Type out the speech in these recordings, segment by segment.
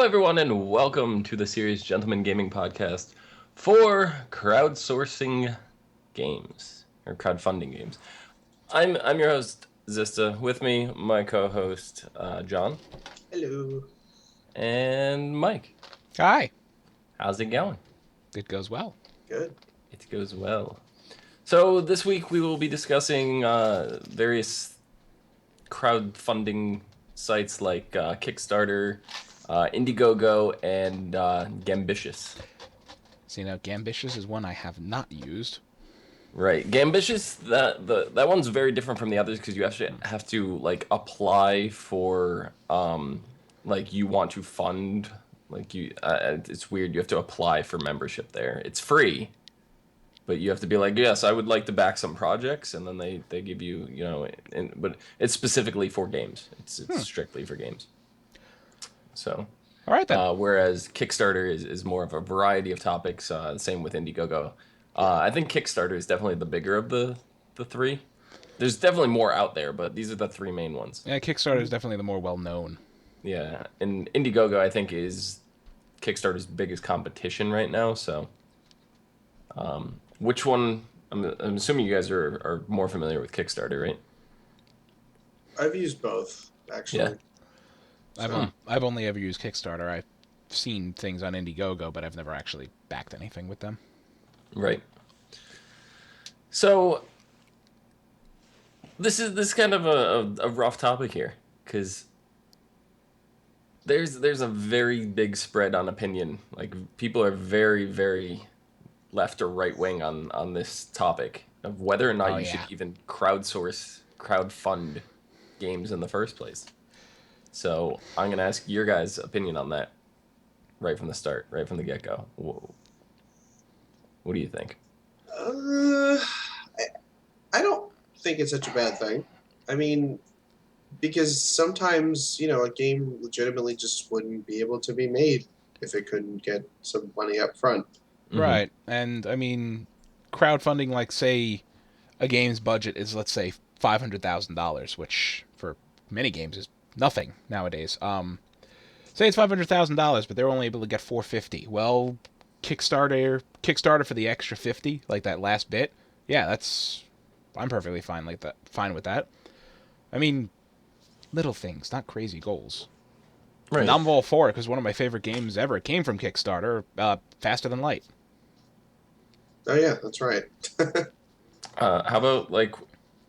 everyone, and welcome to the Serious Gentleman Gaming Podcast for crowdsourcing games, or crowdfunding games. I'm your host, Zista. With me, my co-host, John. Hello. And Mike. Hi. How's it going? It goes well. Good. It goes well. So this week we will be discussing various crowdfunding sites like Kickstarter, Indiegogo, and Gambitious. See, now Gambitious is one I have not used. Right, Gambitious. That one's very different from the others because you actually have to like apply for like you want to fund like you. It's weird. You have to apply for membership there. It's free, but you have to be like, yes, I would like to back some projects, and then they give you but it's specifically for games. It's strictly for games. So. All right then. Whereas Kickstarter is more of a variety of topics. Same with Indiegogo. I think Kickstarter is definitely the bigger of the three. There's definitely more out there, but these are the three main ones. Yeah, Kickstarter is definitely the more well-known. Yeah, and Indiegogo, I think, is Kickstarter's biggest competition right now. So, which one? I'm assuming you guys are more familiar with Kickstarter, right? I've used both, actually. Yeah. I've only ever used Kickstarter. I've seen things on Indiegogo, but I've never actually backed anything with them. Right. So this is kind of a rough topic here because there's a very big spread on opinion. Like people are very, very left or right wing on this topic of whether or not you should even crowdfund games in the first place. So I'm gonna ask your guys' opinion on that right from the start, right from the get-go. What do you think? I don't think it's such a bad thing. I mean, because sometimes, a game legitimately just wouldn't be able to be made if it couldn't get some money up front. Mm-hmm. Right. And, I mean, crowdfunding, like, say, a game's budget is, let's say, $500,000, which for many games is nothing nowadays. Say it's $500,000, but they're only able to get $450,000. Well, Kickstarter for the extra 50, like that last bit. Yeah, I'm perfectly fine with that. I mean, little things, not crazy goals. Right. And I'm all for it because one of my favorite games ever came from Kickstarter, Faster Than Light. Oh yeah, that's right. How about like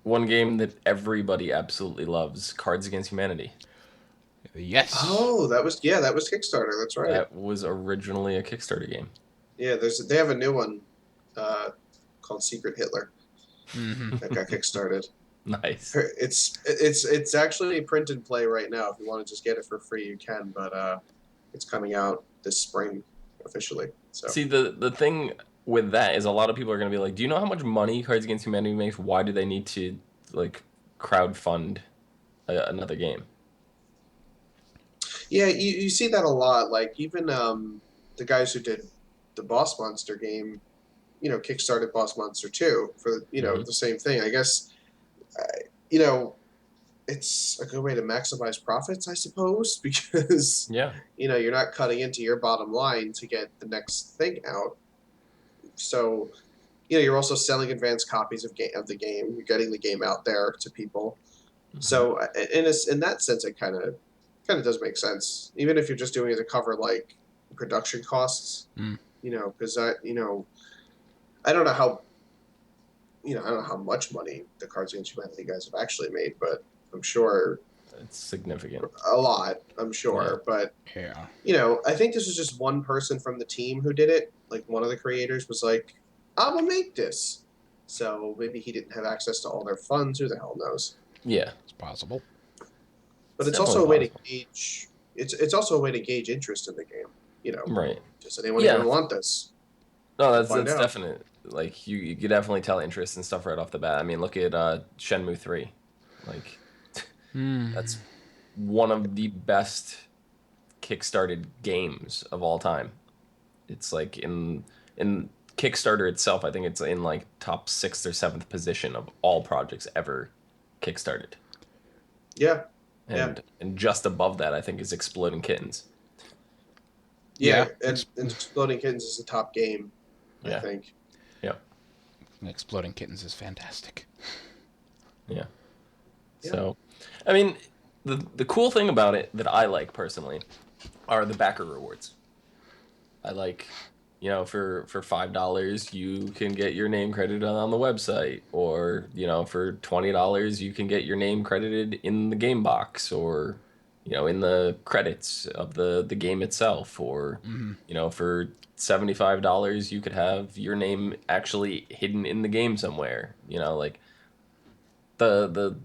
one game that everybody absolutely loves, Cards Against Humanity? Yes. Oh, that was Kickstarter. That's right. That was originally a Kickstarter game. Yeah, they have a new one called Secret Hitler Mm-hmm. that got kickstarted. Nice. It's actually print and play right now. If you want to just get it for free, you can. But it's coming out this spring officially. So See, the thing with that is a lot of people are going to be like, do you know how much money Cards Against Humanity makes? Why do they need to like crowdfund another game? yeah, you see that a lot. Like even the guys who did the Boss Monster game, kickstarted Boss Monster 2 for the same thing. I guess it's a good way to maximize profits, I suppose, because Yeah. you're not cutting into your bottom line to get the next thing out. So you're also selling advanced copies of the game. You're getting the game out there to people. Mm-hmm. So in that sense, it kind of does make sense, even if you're just doing it to cover like production costs. Because I don't know how much money the Cards Against Humanity guys have actually made, but I'm sure it's significant. A lot, I'm sure. Yeah. But I think this was just one person from the team who did it. Like one of the creators was like, "I'm gonna make this," so maybe he didn't have access to all their funds. Who the hell knows? Yeah, it's possible. But it's also a way to gauge. It's also a way to gauge interest in the game. Right. Does anyone even want this? No, that's definite. Like you could definitely tell interest and stuff right off the bat. I mean, look at Shenmue 3. Like that's one of the best kickstarted games of all time. It's like in Kickstarter itself, I think it's in like top 6th or 7th position of all projects ever kickstarted. Yeah. And just above that, I think, is Exploding Kittens. Yeah, Yeah, and Exploding Kittens is a top game, I Yeah. think. Yeah. Exploding Kittens is fantastic. Yeah. Yeah. So, I mean, the cool thing about it that I like personally are the backer rewards. I like, for $5 you can get your name credited on the website, or for $20 you can get your name credited in the game box, or in the credits of the game itself, or Mm-hmm. for $75 you could have your name actually hidden in the game somewhere. Like the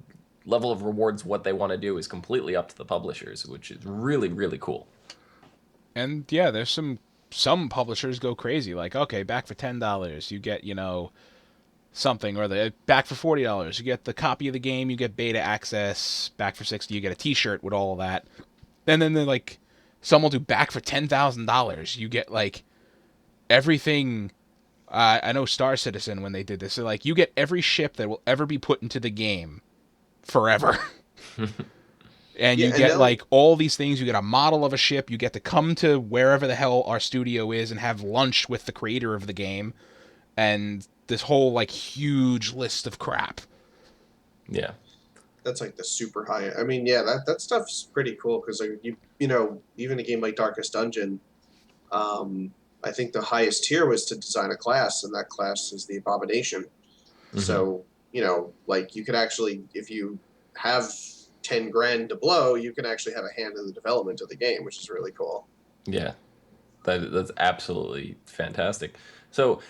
level of rewards, what they want to do is completely up to the publishers, which is really, really cool. And yeah, there's some publishers go crazy. Like, okay, back for $10, you get something, or the back for $40, you get the copy of the game, you get beta access. Back for $60, you get a T-shirt with all of that. And then they're like, some will do back for $10,000, you get like everything. I know Star Citizen, when they did this, they're like, you get every ship that will ever be put into the game forever. And Yeah, you and get they'll like all these things. You get a model of a ship. You get to come to wherever the hell our studio is and have lunch with the creator of the game, and this whole like huge list of crap. Yeah. that's like the super high. I mean, yeah, that stuff's pretty cool because like, even a game like Darkest Dungeon, I think the highest tier was to design a class, and that class is the Abomination. So like you could actually, if you have 10 grand to blow, you can actually have a hand in the development of the game, which is really cool. Yeah. That's absolutely fantastic. So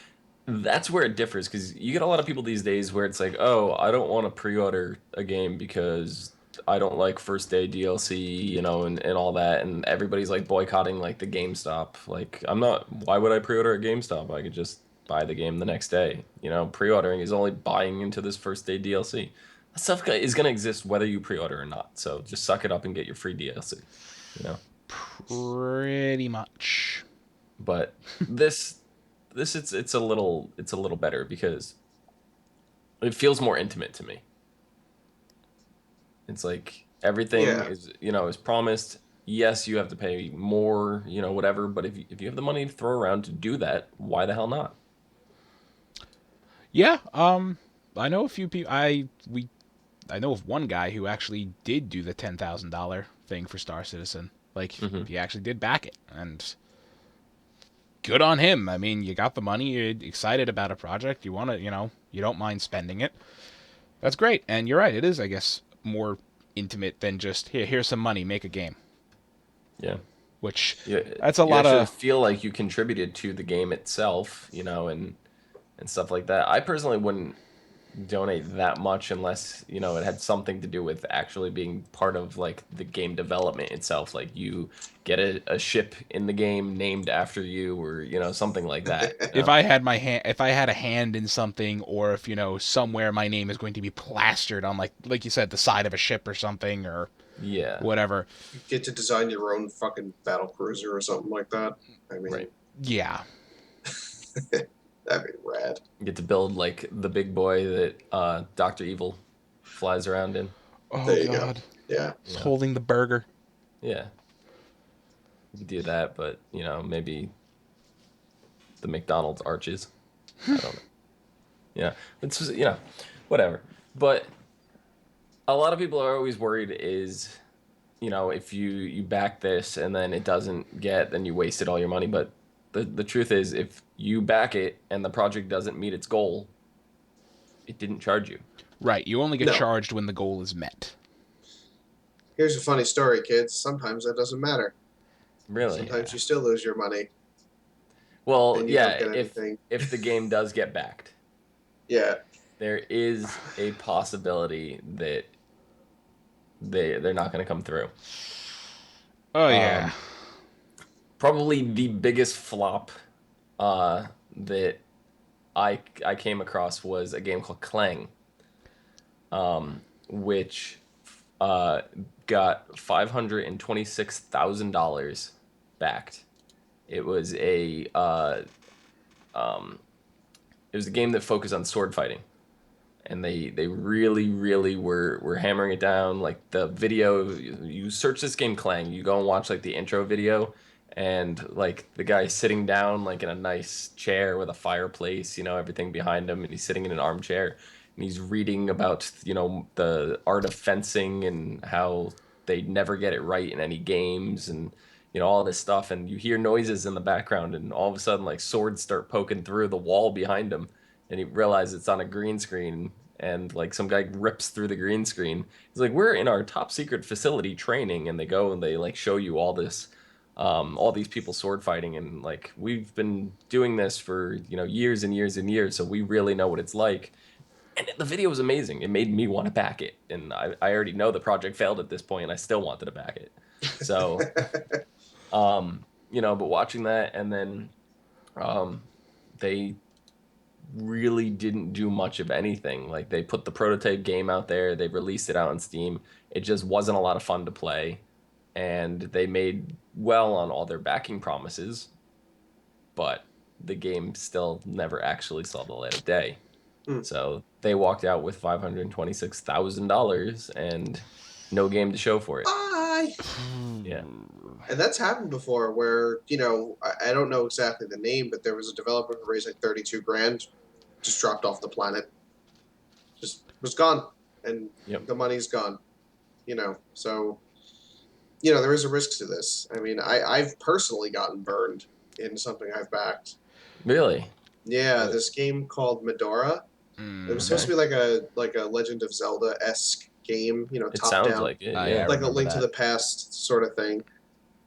that's where it differs, because you get a lot of people these days where it's like, oh, I don't want to pre-order a game because I don't like first day DLC, and all that, and everybody's like boycotting like the GameStop. Like, why would I pre-order at GameStop? I could just buy the game the next day. Pre-ordering is only buying into this first day DLC. That stuff is going to exist whether you pre-order or not. So just suck it up and get your free DLC. You know. Pretty much. But this it's a little better because it feels more intimate to me. It's like everything Yeah. is promised. Yes, you have to pay more, whatever, but if you have the money to throw around to do that, why the hell not? Yeah. I know a few people. I know of one guy who actually did do the $10,000 thing for Star Citizen. Like, Mhm. he actually did back it, and good on him. I mean, you got the money, you're excited about a project, you want to, you don't mind spending it. That's great. And you're right, it is, I guess, more intimate than just here's some money, make a game. Yeah. Which Yeah, that's a you lot actually of. feel like you contributed to the game itself, and stuff like that. I personally wouldn't donate that much unless it had something to do with actually being part of like the game development itself, like you get a ship in the game named after you, or something like that. If I had if I had a hand in something, or if somewhere my name is going to be plastered on, like you said, the side of a ship or something, or Yeah. whatever. You get to design your own fucking battle cruiser or something like that. I mean, Right. Yeah. that'd be rad. You get to build like the big boy that Dr. Evil flies around in. Oh There you go. God. Yeah. He's holding the burger. Yeah, you could do that, but maybe the McDonald's arches. I don't know. Yeah, it's just, whatever. But a lot of people are always worried is, if you back this and then it doesn't get, then you wasted all your money. But the truth is, if you back it and the project doesn't meet its goal, it didn't charge you. Right. You only get No. charged when the goal is met. Here's a funny story, kids. Sometimes that doesn't matter. Really? Sometimes you still lose your money Well, and you yeah, don't get anything. if the game does get backed, Yeah. there is a possibility that they're not going to come through. Oh yeah. Probably the biggest flop that I came across was a game called Clang, which got $526,000 backed. It was it was a game that focused on sword fighting, and they really, really were hammering it down. Like the video, you search this game Clang, you go and watch like the intro video, and like the guy's sitting down like in a nice chair with a fireplace, everything behind him, and he's sitting in an armchair and he's reading about, the art of fencing and how they never get it right in any games, and all this stuff, and you hear noises in the background, and all of a sudden like swords start poking through the wall behind him, and he realizes it's on a green screen, and like some guy rips through the green screen. He's like, we're in our top secret facility training, and they go and they like show you all these people sword fighting, and like we've been doing this for years and years and years, so we really know what it's like. And the video was amazing. It made me want to back it, and I already know the project failed at this point, and I still wanted to back it. So but watching that, and then they really didn't do much of anything. Like they put the prototype game out there, they released it out on Steam. It just wasn't a lot of fun to play, and they made well on all their backing promises, but the game still never actually saw the light of day. So they walked out with $526,000 and no game to show for it. Bye. Yeah. And that's happened before where, I don't know exactly the name, but there was a developer who raised like 32 grand, just dropped off the planet. Just was gone. And the money's gone. So, there is a risk to this. I mean, I've personally gotten burned in something I've backed. Really? Yeah, this game called Medora. It was supposed to be like a Legend of Zelda-esque game, It top sounds down, like it. Yeah, like a Link to the Past sort of thing.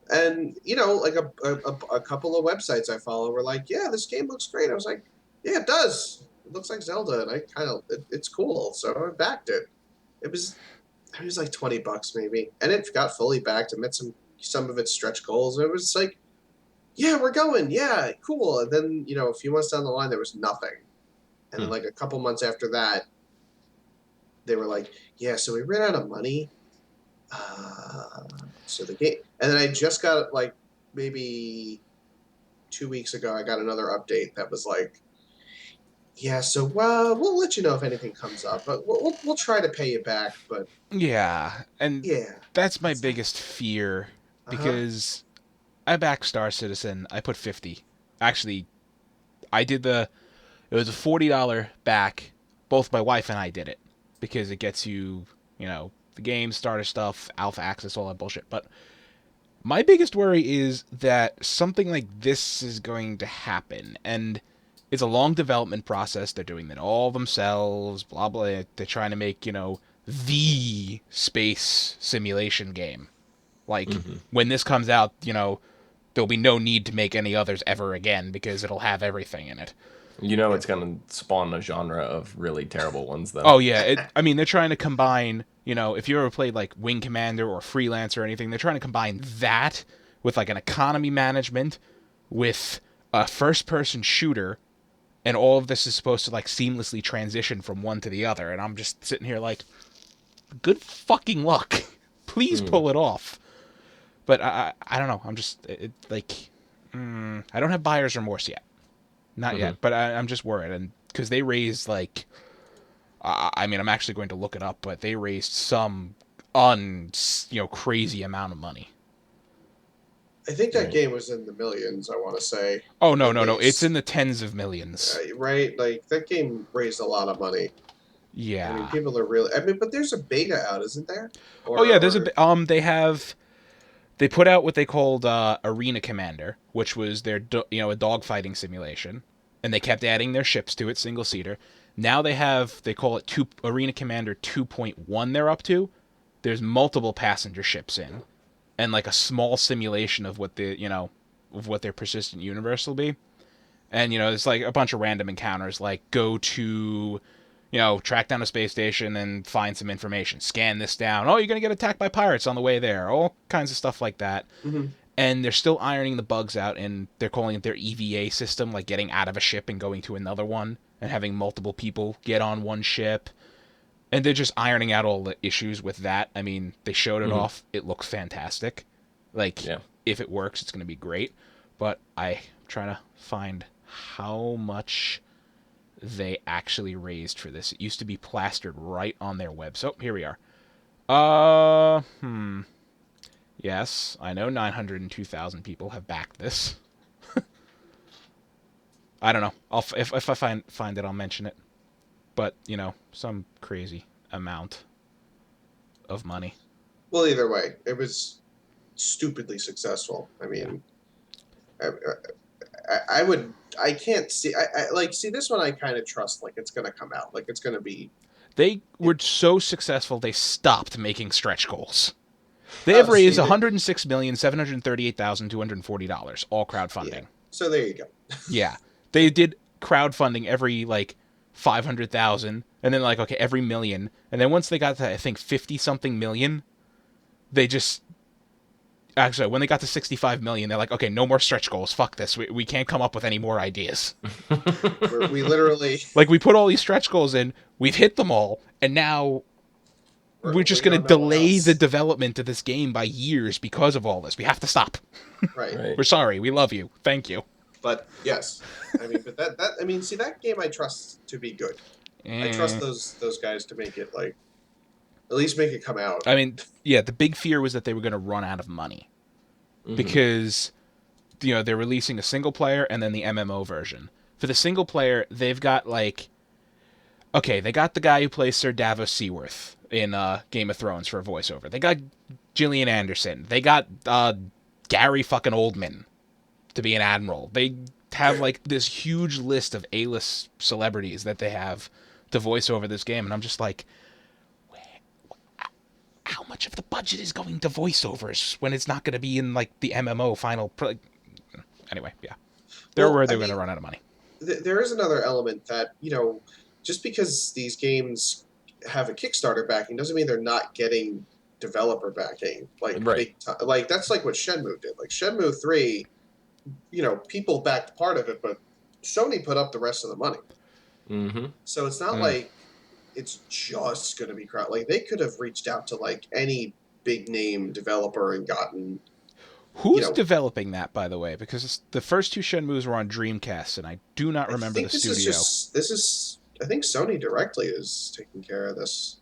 And like a couple of websites I follow were like, yeah, this game looks great. I was like, yeah, it does. It looks like Zelda, and I kind of it's cool, so I backed it. It was like $20 maybe, and it got fully backed. It met some of its stretch goals. And it was like, yeah, we're going, yeah, cool. And then a few months down the line, there was nothing. And then, like, a couple months after that, they were like, yeah, so we ran out of money. So the game... And then I just got, like, maybe 2 weeks ago, I got another update that was like, yeah, so we'll let you know if anything comes up. But we'll try to pay you back, but... Yeah, and yeah, that's my biggest fear, because I backed Star Citizen. I put 50. Actually, it was a $40 back. Both my wife and I did it because it gets you, the game, starter stuff, alpha access, all that bullshit. But my biggest worry is that something like this is going to happen, and it's a long development process. They're doing it all themselves, blah, blah. They're trying to make, the space simulation game. Like, when this comes out, there'll be no need to make any others ever again because it'll have everything in it. It's going to spawn a genre of really terrible ones, though. Oh, yeah. They're trying to combine, if you ever played, like, Wing Commander or Freelance or anything, they're trying to combine that with, like, an economy management with a first-person shooter, and all of this is supposed to, like, seamlessly transition from one to the other, and I'm just sitting here like, good fucking luck. Please pull it off. But I don't know. I'm just, I don't have buyer's remorse yet. Not yet, but I'm just worried, and because they raised like, I'm actually going to look it up, but they raised some crazy amount of money. I think that game was in the millions, I want to say. Oh, no, it's in the tens of millions. Right? Like, that game raised a lot of money. Yeah. I mean, people are really... but there's a beta out, isn't there? They put out what they called Arena Commander, which was their, a dogfighting simulation, and they kept adding their ships to it, single-seater. Now they call it Arena Commander 2.1 they're up to. There's multiple passenger ships in, and like a small simulation of what their persistent universe will be. And, there's like a bunch of random encounters, like go to... track down a space station and find some information. Scan this down. Oh, you're going to get attacked by pirates on the way there. All kinds of stuff like that. And they're still ironing the bugs out, and they're calling it their EVA system, like getting out of a ship and going to another one, and having multiple people get on one ship. And they're just ironing out all the issues with that. I mean, they showed it off. It looks fantastic. Like, if it works, it's going to be great. But I'm trying to find how much... they actually raised for this. It used to be plastered right on their web. So here we are. Yes, I know 902,000 people have backed this. I don't know. If I find it, I'll mention it. But, some crazy amount of money. Well, either way, it was stupidly successful. I mean, I can't see. See this one. I kind of trust. Like it's gonna come out. Like it's gonna be. They were so successful they stopped making stretch goals. They have raised $106,738,240, all crowdfunding. Yeah. So there you go. Yeah, they did crowdfunding every 500,000, and then every million, and then once they got to I think 50 something million, they just. Actually, when they got to 65 million, they're like, okay, no more stretch goals. Fuck this. We can't come up with any more ideas. we literally... we put all these stretch goals in, we've hit them all, and now we're just going to delay the development of this game by years because of all this. We have to stop. Right. We're sorry. We love you. Thank you. But, yes. I mean, see, that game I trust to be good. I trust those guys to make it, at least make it come out. I mean, yeah, the big fear was that they were going to run out of money. Mm-hmm. Because, they're releasing a single player and then the MMO version. For the single player, they've got, they got the guy who plays Sir Davos Seaworth in Game of Thrones for a voiceover. They got Gillian Anderson. They got Gary fucking Oldman to be an admiral. They have, this huge list of A-list celebrities that they have to voice over this game. And I'm just like... how much of the budget is going to voiceovers when it's not going to be in the MMO final? Anyway, yeah, they're going to run out of money. There is another element that just because these games have a Kickstarter backing doesn't mean they're not getting developer backing. Big time. That's what Shenmue did. Shenmue 3, people backed part of it, but Sony put up the rest of the money. Mm-hmm. So it's not like it's just going to be crowd. They could have reached out to any big name developer and gotten. Who's developing that, by the way? Because the first two Shenmues were on Dreamcast, and I do not remember the studio. I think Sony directly is taking care of this.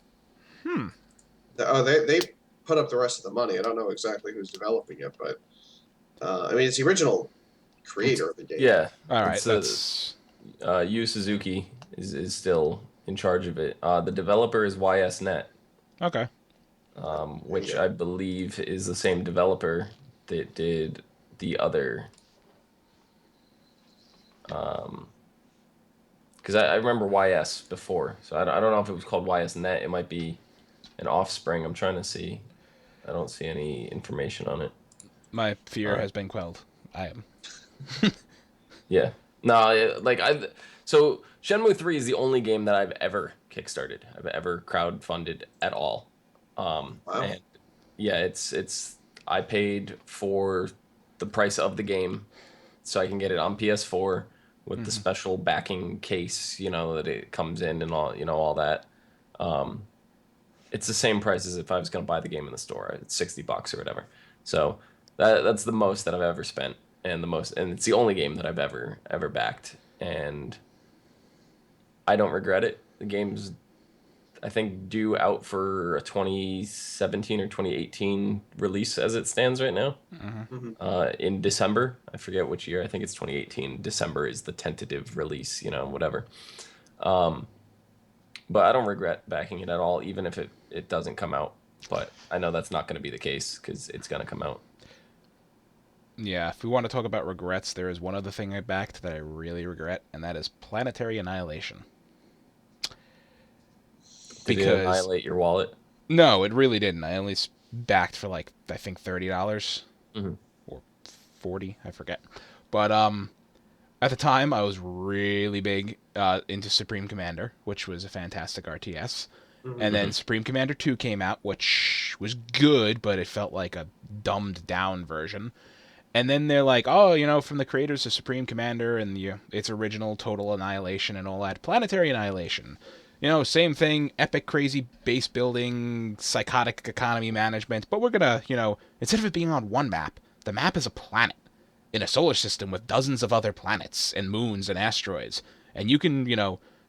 They put up the rest of the money. I don't know exactly who's developing it, but it's the original creator of the game. Yeah. All right. Yu Suzuki is still in charge of it. The developer is YSNet. Okay. Which I believe is the same developer that did the other. Because I remember YS before, so I don't know if it was called YSNet. It might be an offspring. I'm trying to see. I don't see any information on it. My fear has been quelled. I am. Yeah. No, so Shenmue 3 is the only game that I've ever kickstarted. I've ever crowdfunded at all. Wow. And yeah, it's I paid for the price of the game so I can get it on PS4 with the special backing case, that it comes in and all that. It's the same price as if I was going to buy the game in the store. It's $60 or whatever. So that's the most that I've ever spent, and it's the only game that I've ever backed, and I don't regret it. The game's, I think, due out for a 2017 or 2018 release as it stands right now. In December. I forget which year. I think it's 2018. December is the tentative release, whatever. But I don't regret backing it at all, even if it doesn't come out. But I know that's not going to be the case because it's going to come out. Yeah, if we want to talk about regrets, there is one other thing I backed that I really regret, and that is Planetary Annihilation. Did it annihilate your wallet? No, it really didn't. I only backed for I think $30 or $40, I forget. But at the time, I was really big into Supreme Commander, which was a fantastic RTS. And then Supreme Commander 2 came out, which was good, but it felt like a dumbed down version. And then they're like, from the creators of Supreme Commander and its original Total Annihilation and all that, Planetary Annihilation. Same thing, epic, crazy base building, psychotic economy management, but we're gonna, instead of it being on one map, the map is a planet in a solar system with dozens of other planets and moons and asteroids. And you can,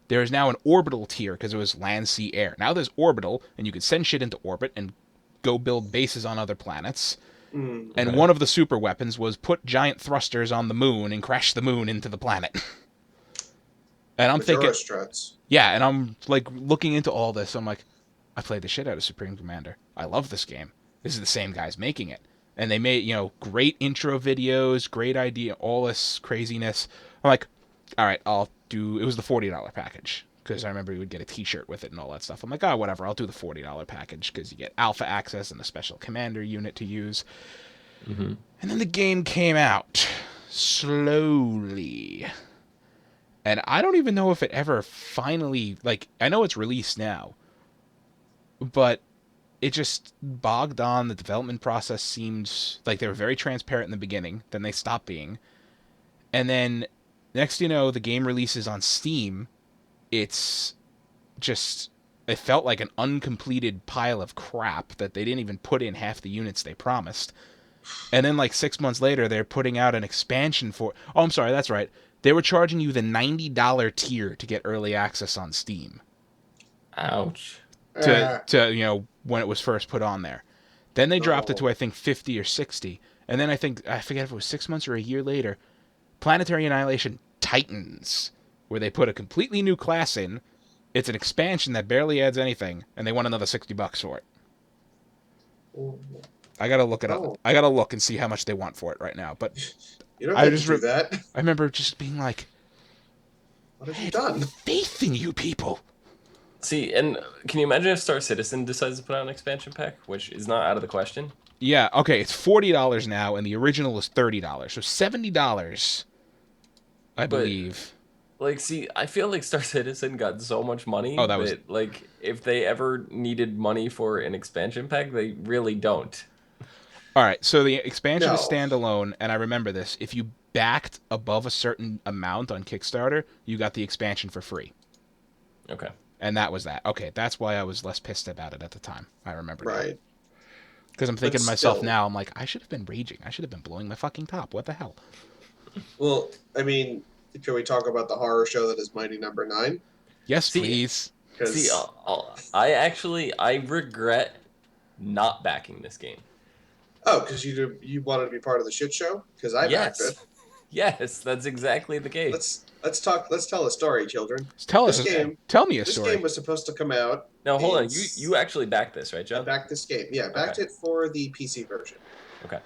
there is now an orbital tier because it was land, sea, air. Now there's orbital, and you can send shit into orbit and go build bases on other planets. And one of the super weapons was put giant thrusters on the moon and crash the moon into the planet. And I'm thinking, struts. yeah, and I'm like looking into all this. I'm like, I played the shit out of Supreme Commander. I love this game. This is the same guys making it. And they made, great intro videos, great idea, all this craziness. I'm like, all right, it was the $40 package. Because I remember you would get a t-shirt with it and all that stuff. I'm like, oh, whatever, I'll do the $40 package. Because you get alpha access and a special commander unit to use. Mm-hmm. And then the game came out. Slowly. And I don't even know if it ever finally, I know it's released now. But it just bogged on. The development process seemed like they were very transparent in the beginning. Then they stopped being. And then, next you know, the game releases on Steam. It's just... It felt like an uncompleted pile of crap that they didn't even put in half the units they promised. And then 6 months later, they're putting out an expansion for... Oh, I'm sorry, that's right. They were charging you the $90 tier to get early access on Steam. Ouch. To when it was first put on there. Then they dropped it to, I think, 50 or 60. And then I forget if it was 6 months or a year later, Planetary Annihilation Titans, where they put a completely new class in. It's an expansion that barely adds anything, and they want another $60 for it. I gotta look it up. I gotta look and see how much they want for it right now. But you don't have to do that. I remember just being like, "What have you done?" Faith in you people. See, and can you imagine if Star Citizen decides to put out an expansion pack, which is not out of the question? Yeah. Okay. It's $40 now, and the original was $30, so $70, I believe. See, I feel like Star Citizen got so much money that if they ever needed money for an expansion pack, they really don't. All right, so the expansion is standalone, and I remember this. If you backed above a certain amount on Kickstarter, you got the expansion for free. Okay. And that was that. Okay, that's why I was less pissed about it at the time. I remember that. Right. Because I'm thinking to myself now, I'm like, I should have been raging. I should have been blowing my fucking top. What the hell? Well, I mean... Can we talk about the horror show that is Mighty Number 9? Yes, please. See, I regret not backing this game. Oh, because you wanted to be part of the shit show? Because I backed it. Yes, that's exactly the case. Let's tell a story, children. Tell me a story. This game was supposed to come out. No, hold on. You actually backed this, right, John? I backed this game. Yeah, I backed it for the PC version. Okay.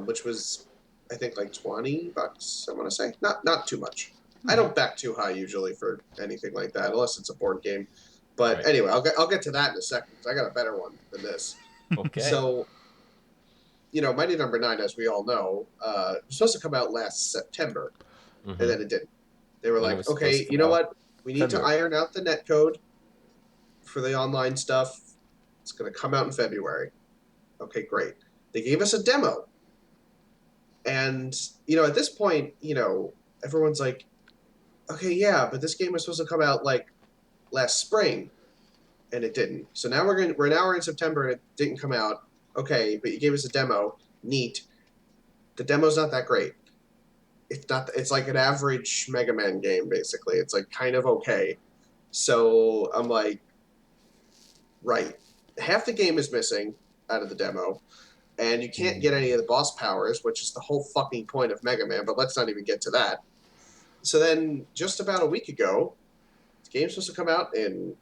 Which was, I think, $20. I want to say not too much. I don't back too high usually for anything like that, unless it's a board game. But anyway, I'll get to that in a second because I got a better one than this. Okay. So, Mighty Number 9, as we all know, was supposed to come out last September, and then it didn't. They were like, okay, you know what? We need to iron out the netcode for the online stuff. It's going to come out in February. Okay, great. They gave us a demo. And, at this point, everyone's like, okay, yeah, but this game was supposed to come out last spring, and it didn't. So now we're in September and it didn't come out. Okay, but you gave us a demo. Neat. The demo's not that great. It's like an average Mega Man game basically. It's kind of okay. So I'm like, right. Half the game is missing out of the demo, and you can't get any of the boss powers, which is the whole fucking point of Mega Man, but let's not even get to that. So then, just about a week ago, the game's supposed to come out in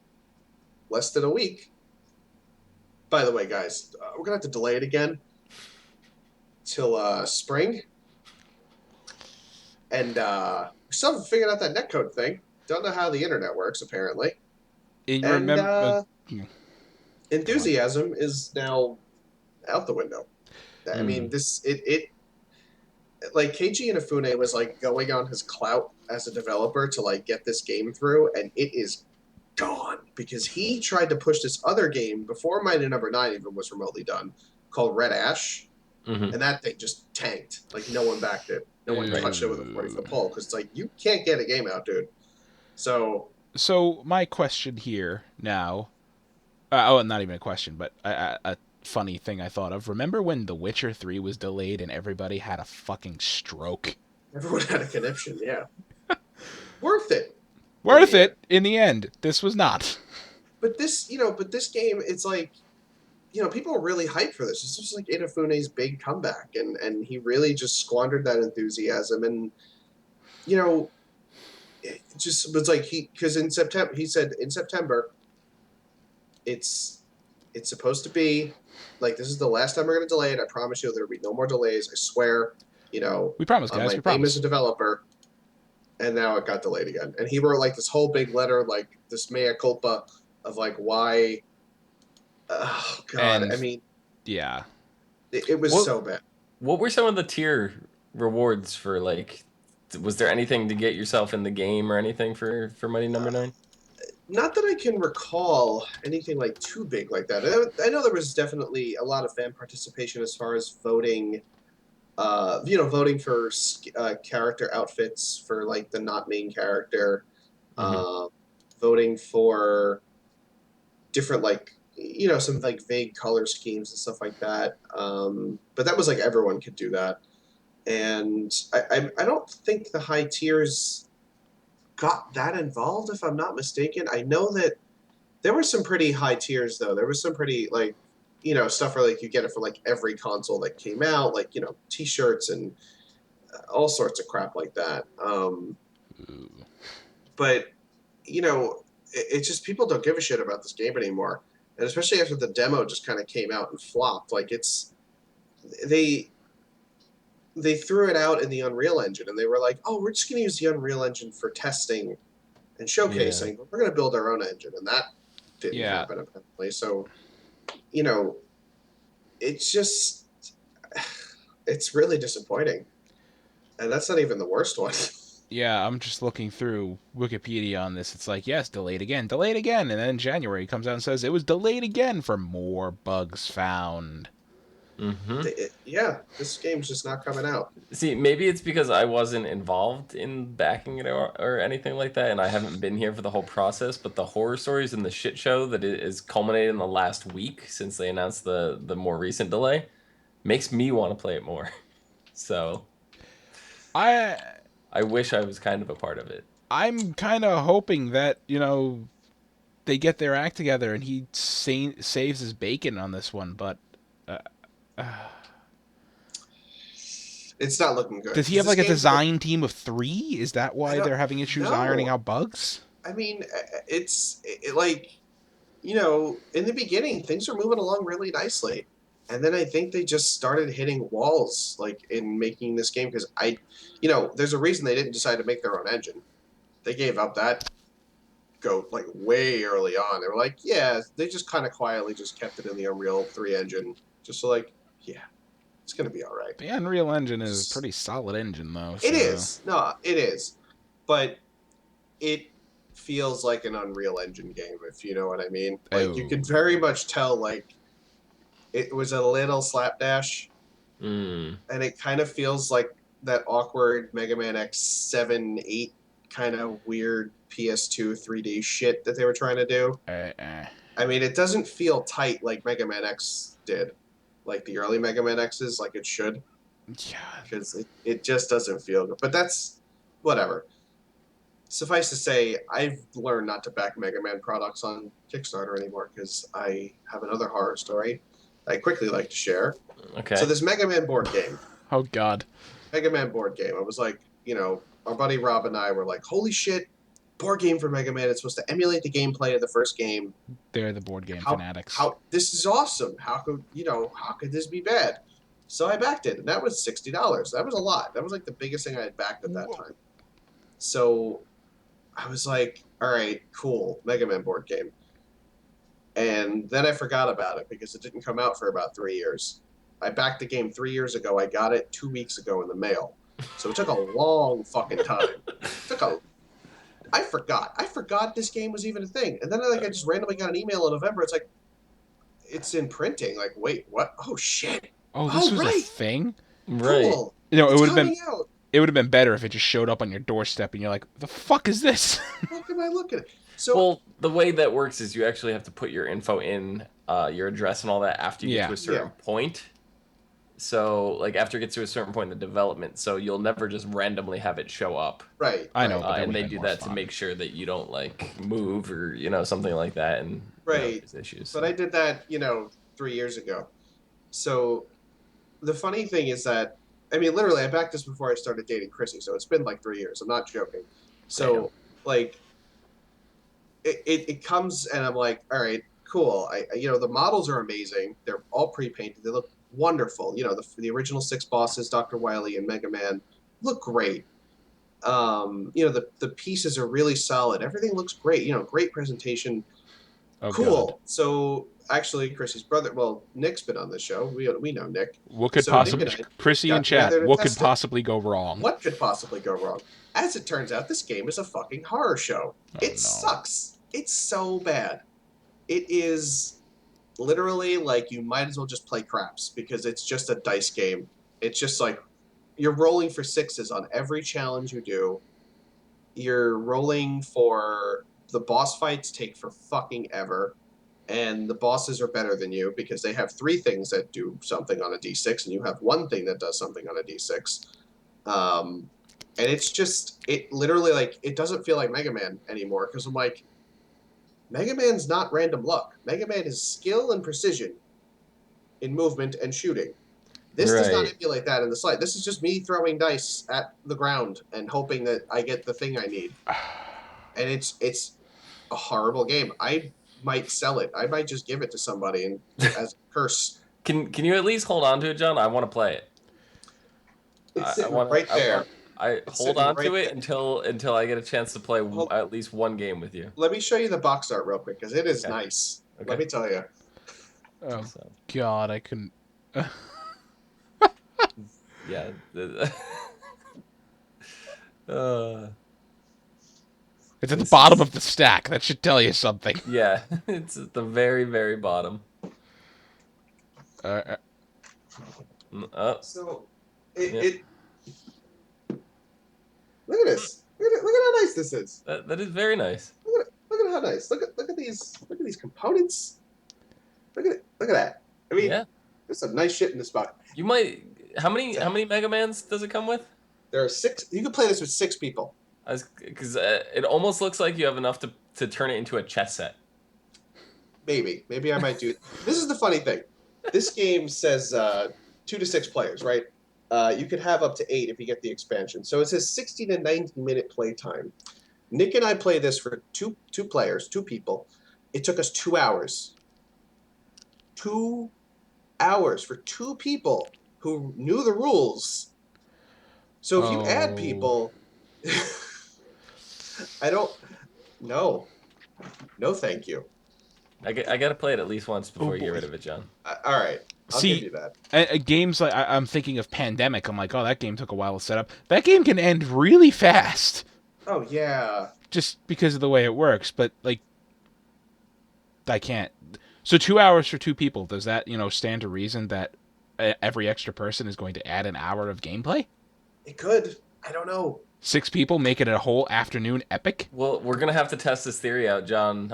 less than a week. By the way, guys, we're going to have to delay it again till spring. And we still haven't figured out that netcode thing. Don't know how the internet works, apparently. Enthusiasm is now out the window. I mean, Keiji Inafune was going on his clout as a developer to get this game through, and it is gone because he tried to push this other game before Mighty Number 9 even was remotely done, called Red Ash, and that thing just tanked. No one backed it. No one touched it with a 40-foot pole because you can't get a game out, dude. So my question here now, not even a question, but a funny thing I thought of. Remember when The Witcher 3 was delayed and everybody had a fucking stroke? Everyone had a conniption, yeah. Worth it. Worth it in the end. This was not. But this game, it's people were really hyped for this. This was like Inafune's big comeback, and he really just squandered that enthusiasm. And it just was like because in September he said in September it's supposed to be like this is the last time we're going to delay it. I promise you there'll be no more delays. I swear. We promise, guys. My We promise. name as a developer, and now it got delayed again. And he wrote like this whole big letter, like this mea culpa of like why. Oh God! And, I mean, yeah, it was so bad. What were some of the tier rewards for like? Was there anything to get yourself in the game or anything for Mighty Number 9? Not that I can recall anything like too big like that. I know there was definitely a lot of fan participation as far as voting. Voting for character outfits for like the not main character, voting for different like some like vague color schemes and stuff like that. But that was like everyone could do that, and I don't think the high tiers got that involved if I'm not mistaken. I know that there were some pretty high tiers though. There was some pretty like stuff where like you get it for like every console that came out, like T-shirts and all sorts of crap like that. But it's just people don't give a shit about this game anymore, and especially after the demo just kind of came out and flopped. Like they threw it out in the Unreal Engine, and they were like, "Oh, we're just going to use the Unreal Engine for testing and showcasing, but we're going to build our own engine," and that didn't happen apparently. So, it's just it's really disappointing, and that's not even the worst one. Yeah, I'm just looking through Wikipedia on this. It's like, yes, delayed again, and then in January he comes out and says it was delayed again for more bugs found. This game's just not coming out. See, maybe it's because I wasn't involved in backing it or anything like that, and I haven't been here for the whole process, but the horror stories and the shit show that is culminated in the last week since they announced the more recent delay makes me want to play it more. So I wish I was kind of a part of it. I'm kind of hoping that, they get their act together and he saves his bacon on this one, but it's not looking good. Does he have like a design team of 3? Is that why they're having issues ironing out bugs? I mean, it's like, in the beginning, things were moving along really nicely. And then I think they just started hitting walls, like, in making this game. Because there's a reason they didn't decide to make their own engine. They gave up that goat, like, way early on. They were like, yeah, they just kind of quietly just kept it in the Unreal 3 engine. Just so, like, yeah, it's going to be all right. The Unreal Engine is a pretty solid engine, though. So. It is. No, it is. But it feels like an Unreal Engine game, if you know what I mean. Like, you can very much tell, like, it was a little slapdash. And it kind of feels like that awkward Mega Man X7, 8 kind of weird PS2 3D shit that they were trying to do. I mean, it doesn't feel tight like Mega Man X did. Like the early Mega Man X's, like it should. Yeah. Because it just doesn't feel good. But that's whatever. Suffice to say, I've learned not to back Mega Man products on Kickstarter anymore because I have another horror story I quickly like to share. Okay. So this Mega Man board game. Oh, God. Mega Man board game. I was like, our buddy Rob and I were like, holy shit, board game for Mega Man. It's supposed to emulate the gameplay of the first game. They're the board game fanatics. This is awesome. How could this be bad? So I backed it, and that was $60. That was a lot. That was like the biggest thing I had backed at that time. So I was like, all right, cool, Mega Man board game. And then I forgot about it because it didn't come out for about 3 years. I backed the game 3 years ago. I got it 2 weeks ago in the mail. So it took a long fucking time. I forgot this game was even a thing. And then I just randomly got an email in November. It's like, it's in printing. Like, wait, what? Oh, shit. Oh, this was a thing? Right. Cool. It would have been out. It would have been better if it just showed up on your doorstep and you're like, the fuck is this? What am I looking at? So, well, the way that works is you actually have to put your info in, your address and all that after you get to a certain point. So, like, after it gets to a certain point in the development, so you'll never just randomly have it show up. Right. I know. And they do that to make sure that you don't, like, move or, something like that. And right. Issues. But I did that, 3 years ago. So the funny thing is that, I mean, literally, I backed this before I started dating Chrissy, so it's been like 3 years. I'm not joking. So, like, it comes and I'm like, all right, cool. The models are amazing. They're all pre-painted. They look wonderful. The original 6 bosses, Dr. Wily and Mega Man, look great. The pieces are really solid. Everything looks great. Great presentation. Oh, Cool. God. So actually, Chrissy's brother, well, Nick's been on the show. We know Nick. What could So Nick possibly, and I Chrissy in got together chat, to what could test it. possibly go wrong? What could possibly go wrong? As it turns out, this game is a fucking horror show. It sucks. It's so bad. It is literally like you might as well just play craps because it's just a dice game. It's just like you're rolling for 6s on every challenge you do. You're rolling for the boss fights take for fucking ever. And the bosses are better than you because they have 3 things that do something on a d6 and you have 1 thing that does something on a d6. And it's just, it literally, like, it doesn't feel like Mega Man anymore because I'm like, Mega Man's not random luck. Mega Man is skill and precision in movement and shooting. This does not emulate that in the slightest. This is just me throwing dice at the ground and hoping that I get the thing I need. And it's a horrible game. I might sell it. I might just give it to somebody and as a curse. Can you at least hold on to it, John? I want to play it. It's sitting right there. I hold on to it until I get a chance to play at least one game with you. Let me show you the box art real quick because it is nice. Okay. Let me tell you. Oh, God, I couldn't. Yeah. It's at the bottom of the stack. That should tell you something. Yeah, it's at the very, very bottom. So, it look at this. Look at how nice this is. That is very nice. Look at how nice. Look at these components. Look at that. I mean, there's some nice shit in this box. You might. How many Mega Mans does it come with? There are 6. You can play this with 6 people. Because it almost looks like you have enough to turn it into a chess set. Maybe I might do it. This is the funny thing. This game says 2 to 6 players, right? You could have up to 8 if you get the expansion. So it says 60 to 90 minute play time. Nick and I play this for two players, 2 people. It took us 2 hours. 2 hours for 2 people who knew the rules. So if you add people, I don't. No, thank you. I got to play it at least once before you get rid of it, John. All right. I'll give you that. Games like I'm thinking of Pandemic. I'm like, oh, that game took a while to set up. That game can end really fast. Oh yeah. Just because of the way it works, but like, I can't. So 2 hours for 2 people. Does that stand to reason that every extra person is going to add an hour of gameplay? It could. I don't know. 6 people make it a whole afternoon epic. Well, we're gonna have to test this theory out, John.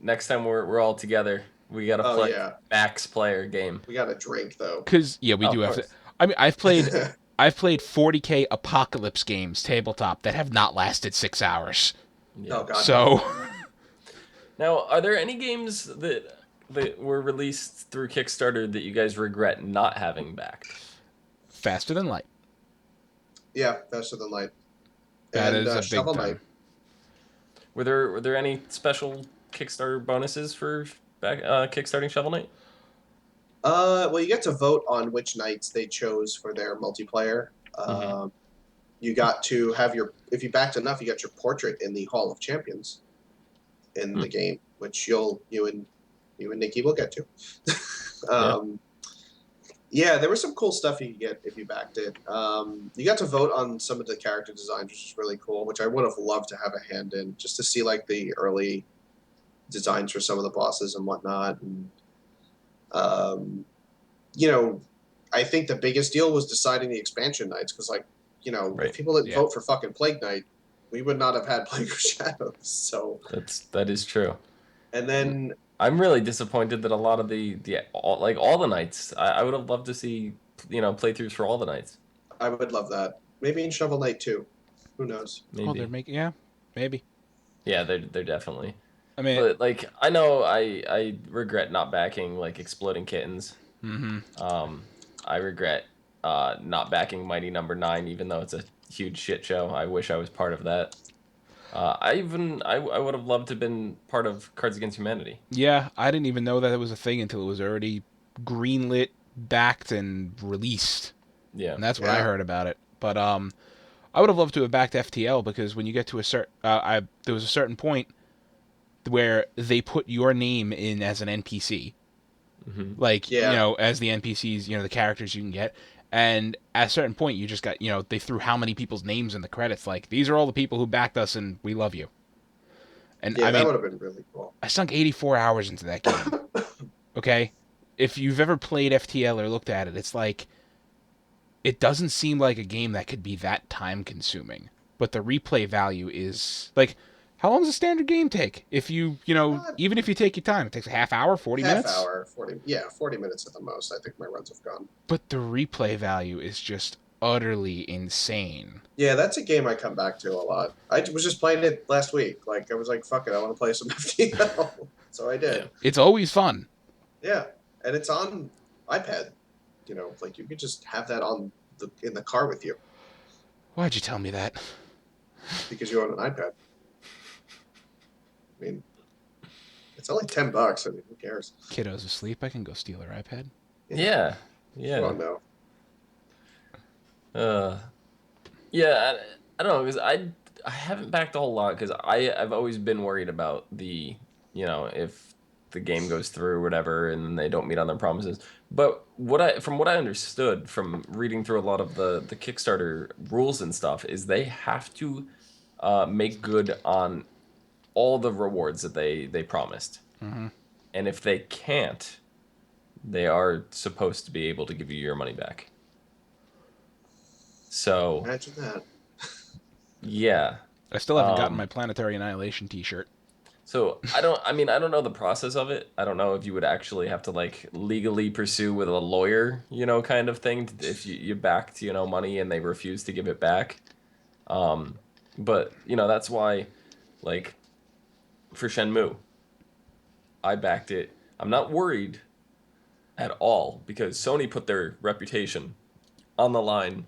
Next time we're all together, we gotta play max player game. We gotta drink though. Because we do have to. I mean, I've played 40K apocalypse games tabletop that have not lasted 6 hours. Yeah. Oh God. So. Now, are there any games that were released through Kickstarter that you guys regret not having backed? Faster Than Light. Yeah, Faster Than Light. That is a Shovel big time. Knight. Were there any special Kickstarter bonuses for kickstarting Shovel Knight? Well, you get to vote on which knights they chose for their multiplayer. You got to have if you backed enough, you got your portrait in the Hall of Champions in the game, which you and Nikki will get to. Yeah, there was some cool stuff you could get if you backed it. You got to vote on some of the character designs, which is really cool, which I would have loved to have a hand in, just to see like the early designs for some of the bosses and whatnot. And I think the biggest deal was deciding the expansion nights, because if people didn't vote for fucking Plague Knight, we would not have had Plague of Shadows. So that is true. And then I'm really disappointed that a lot of all the nights. I would have loved to see playthroughs for all the nights. I would love that. Maybe in Shovel Knight too. Who knows? Maybe. Oh, they're making maybe. Yeah, they're definitely. I mean, But like I know I regret not backing like Exploding Kittens. Um, I regret not backing Mighty Number Nine, even though it's a huge shit show. I wish I was part of that. I would have loved to have been part of Cards Against Humanity. yeah, I didn't even know that it was a thing until it was already greenlit, backed, and released. Yeah. And that's when I heard about it. But I would have loved to have backed FTL because when you get to a certain, there was a certain point where they put your name in as an NPC, like as the NPCs, the characters you can get. And at a certain point, you just got, they threw how many people's names in the credits. Like, these are all the people who backed us, and we love you. And yeah, I that mean, would have been really cool. I sunk 84 hours into that game. Okay, if you've ever played FTL or looked at it, it's like it doesn't seem like a game that could be that time consuming, but the replay value is like, how long does a standard game take? If even if you take your time, it takes a half hour, 40 minutes? Half hour, 40 minutes at the most. I think my runs have gone. But the replay value is just utterly insane. Yeah, that's a game I come back to a lot. I was just playing it last week. Like, I was like, fuck it, I want to play some FTL. So I did. Yeah. It's always fun. Yeah, and it's on iPad. Like you could just have that in the car with you. Why'd you tell me that? Because you own an iPad. I mean, it's only $10. I mean, who cares? Kiddo's asleep. I can go steal her iPad. Yeah. Oh no. Yeah, I don't know, because I haven't backed a whole lot because I've always been worried about the if the game goes through or whatever and they don't meet on their promises. But from what I understood from reading through a lot of the Kickstarter rules and stuff is they have to make good on all the rewards that they promised, and if they can't, they are supposed to be able to give you your money back. So Imagine that. yeah. I still haven't gotten my Planetary Annihilation t-shirt. So I don't know the process of it. I don't know if you would actually have to like legally pursue with a lawyer, kind of thing, if you backed, money and they refuse to give it back. But that's why, like, for Shenmue, I backed it. I'm not worried at all because Sony put their reputation on the line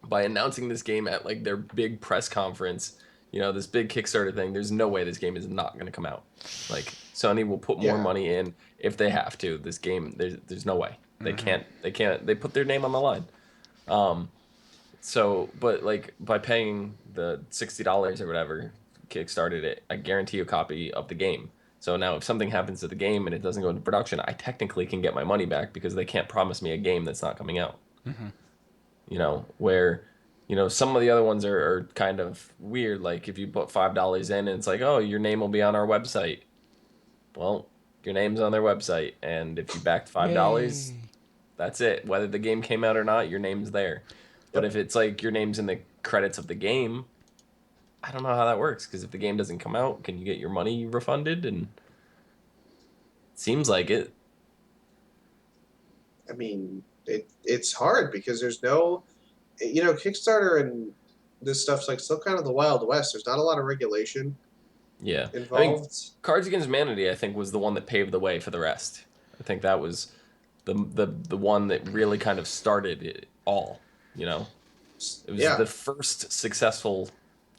by announcing this game at like their big press conference, this big Kickstarter thing. There's no way this game is not going to come out. Like, Sony will put more money in if they have to. This game, there's no way. They can't. They put their name on the line. So, but like by paying the $60 or whatever, Kickstarted it, I guarantee a copy of the game. So now if something happens to the game and it doesn't go into production, I technically can get my money back because they can't promise me a game that's not coming out. Where, some of the other ones are kind of weird. Like if you put $5 in and it's like, oh, your name will be on our website. Well, your name's on their website. And if you backed $5, that's it. Whether the game came out or not, your name's there. But if it's like your name's in the credits of the game, I don't know how that works. Because if the game doesn't come out, can you get your money refunded? And it seems like it. I mean, it's hard because there's no, Kickstarter and this stuff's like still kind of the Wild West. There's not a lot of regulation. Yeah. Involved. I mean, Cards Against Humanity, I think, was the one that paved the way for the rest. I think that was the one that really kind of started it all. It was the first successful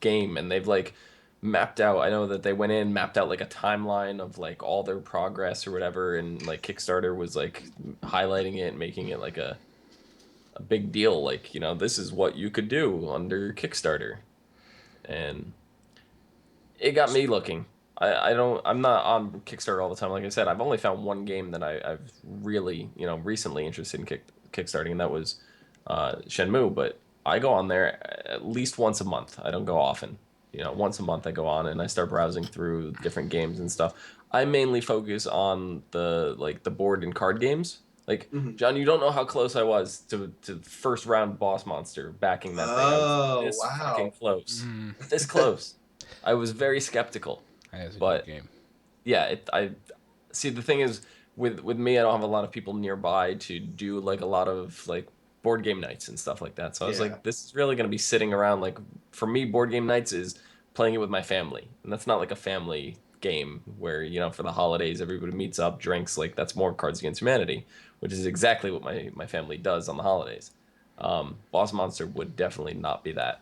game, and they've like mapped out. I know that they went in, mapped out like a timeline of like all their progress or whatever, and like Kickstarter was like highlighting it and making it like a big deal. Like, this is what you could do under Kickstarter, and it got me looking. I'm not on Kickstarter all the time. Like I said, I've only found one game that I've really recently interested in kickstarting, and that was Shenmue. But I go on there at least once a month. I don't go often. Once a month I go on and I start browsing through different games and stuff. I mainly focus on the board and card games. Like, John, you don't know how close I was to first round boss monster backing that thing. I was this fucking close. This close. I was very skeptical. That is a good game. Yeah, I see. The thing is, with me, I don't have a lot of people nearby to do like a lot of like board game nights and stuff like that. So I was like, this is really going to be sitting around. Like, for me, board game nights is playing it with my family, and that's not like a family game where, for the holidays, everybody meets up, drinks. Like, that's more Cards Against Humanity, which is exactly what my family does on the holidays. Boss Monster would definitely not be that.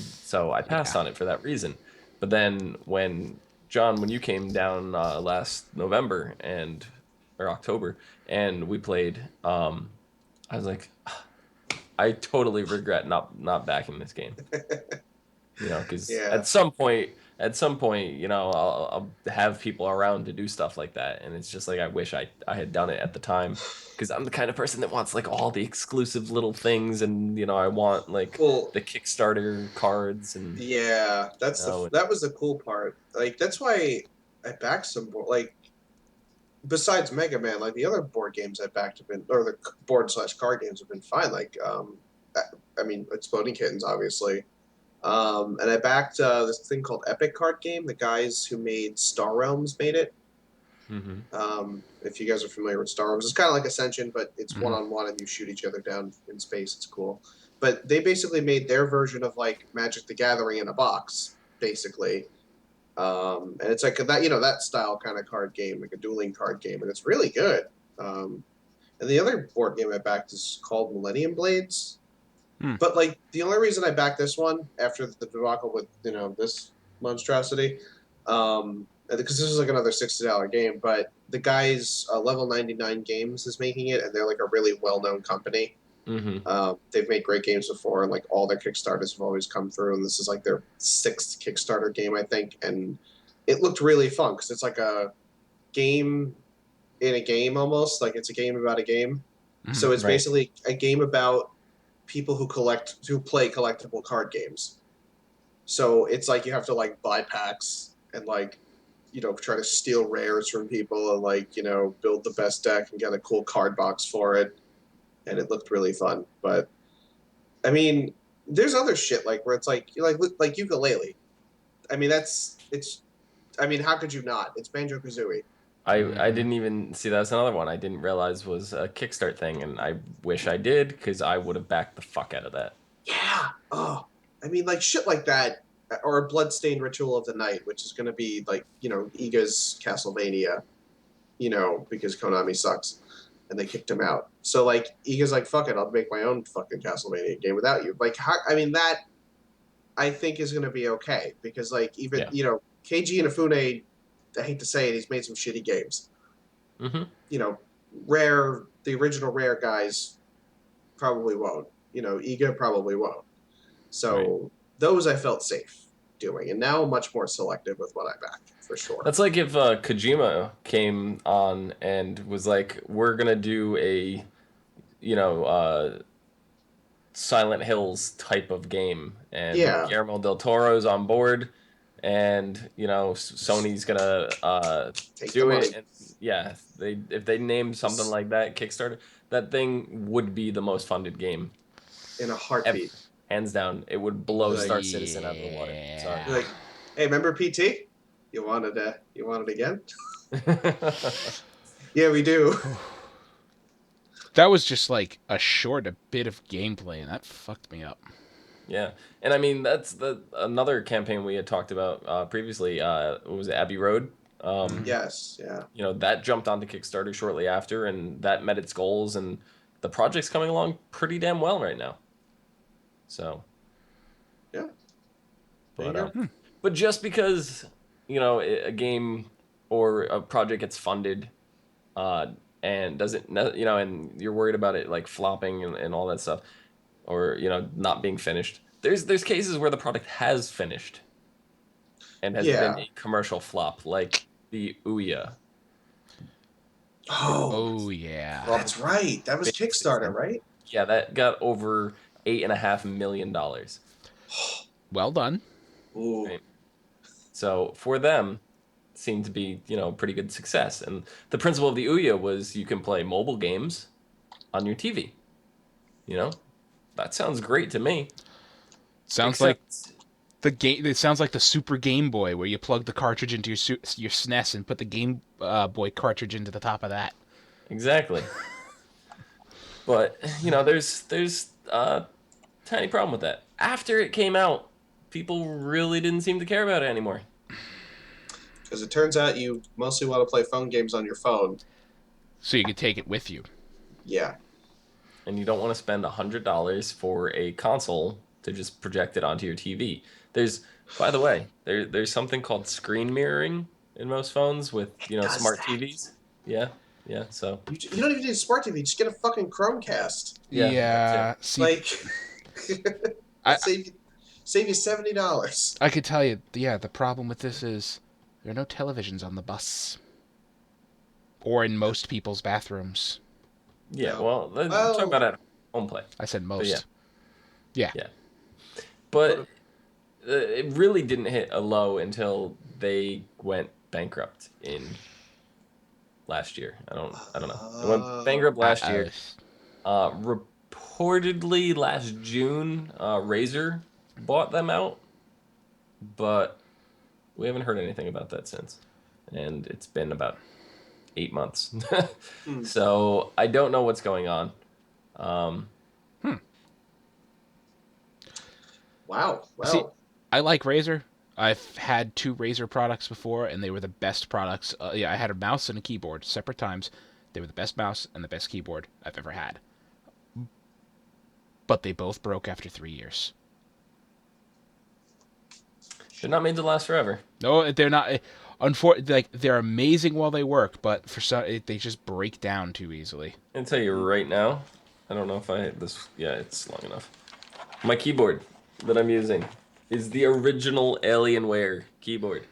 So I passed on it for that reason. But then when you came down last November or October, and we played, I was like, I totally regret not backing this game. Because at some point, I'll have people around to do stuff like that, and it's just like I wish I had done it at the time, because I'm the kind of person that wants like all the exclusive little things, and I want like the Kickstarter cards and that was the cool part. Like that's why I backed some like besides Mega Man, like the other board games I backed have been, or the board/card games have been fine. Like I mean, Exploding Kittens, obviously. And I backed this thing called Epic Card Game. The guys who made Star Realms made it. Mm-hmm. If you guys are familiar with Star Realms, it's kind of like Ascension, but it's one-on-one and you shoot each other down in space. It's cool. But they basically made their version of like Magic the Gathering in a box, basically. And it's like that, that style kind of card game, like a dueling card game, and it's really good. And the other board game I backed is called Millennium Blades. But like the only reason I backed this one after the debacle with this monstrosity, because this is like another $60 game, but the guys Level 99 Games is making it, and they're like a really well-known company. They've made great games before, and like all their Kickstarters have always come through, and this is like their 6th Kickstarter game, I think, and it looked really fun because it's like a game in a game almost, like it's a game about a game. So it's basically a game about people who play collectible card games. So it's like you have to like buy packs and like try to steal rares from people and like build the best deck and get a cool card box for it, and it looked really fun. But I mean, there's other shit like where it's like Ukulele. I mean, how could you not? It's Banjo-Kazooie. I didn't even see that's another one I didn't realize was a Kickstart thing, and I wish I did, because I would have backed the fuck out of that. Yeah. Oh, I mean, like shit like that, or a Bloodstained Ritual of the Night, which is going to be like Iga's Castlevania, because Konami sucks, and they kicked him out. So like Iga's like, fuck it, I'll make my own fucking Castlevania game without you. Like, that I think is going to be okay, because like even Keiji Inafune, I hate to say it, he's made some shitty games. The original Rare guys probably won't. Iga probably won't. So those I felt safe doing, and now I'm much more selective with what I back, for sure. That's like if Kojima came on and was like, we're going to do a, Silent Hills type of game, and Guillermo del Toro's on board, and Sony's gonna do it. And, if they named something like that Kickstarter, that thing would be the most funded game in a heartbeat, hands down. It would blow Star Citizen out of the water. Sorry. Like, hey, remember PT? You want it again? Yeah, we do. That was just like a bit of gameplay, and that fucked me up. Yeah, and I mean that's another campaign we had talked about previously. What was it, Abbey Road? Yes, yeah. That jumped onto Kickstarter shortly after, and that met its goals, and the project's coming along pretty damn well right now. So, yeah. But just because a game or a project gets funded, and doesn't, and you're worried about it like flopping and all that stuff, or not being finished. There's cases where the product has finished and has been a commercial flop, like the Ouya. Oh yeah, that's right. That was Kickstarter, right? Yeah, that got over $8.5 million. Well done. Ooh. Right? So for them, seemed to be pretty good success. And the principle of the Ouya was you can play mobile games on your TV. That sounds great to me. Sounds like the game. It sounds like the Super Game Boy, where you plug the cartridge into your SNES and put the Game Boy cartridge into the top of that. Exactly. But there's a tiny problem with that. After it came out, people really didn't seem to care about it anymore. Because it turns out you mostly want to play phone games on your phone. So you could take it with you. Yeah. And you don't want to spend $100 for a console to just project it onto your TV. By the way, there's something called screen mirroring in most phones with Does smart that? TVs. Yeah, yeah. So You don't even need a smart TV. Just get a fucking Chromecast. yeah, Yeah. See, Like, I save you $70. I could tell you, yeah, the problem with this is there are no televisions on the bus. Or in most people's bathrooms. yeah. No. Well, let's Well, talk about at home play. I said But yeah, most. Yeah. yeah. But it really didn't hit a low until they went bankrupt in last year. I don't know. They went bankrupt last year. Reportedly last June, Razer bought them out, but we haven't heard anything about that since. And it's been about 8 months. So I don't know what's going on. wow. Well, See, I like Razer. I've had 2 Razer products before, and they were the best products. Yeah, I had a mouse and a keyboard, separate times. They were the best mouse and the best keyboard I've ever had. But they both broke after 3 years. They're not made to last forever. No, they're not. Like they're amazing while they work, but for some, they just break down too easily. I'll tell you right now. I don't know if I hit this. Yeah, it's long enough. My keyboard that I'm using is the original Alienware keyboard.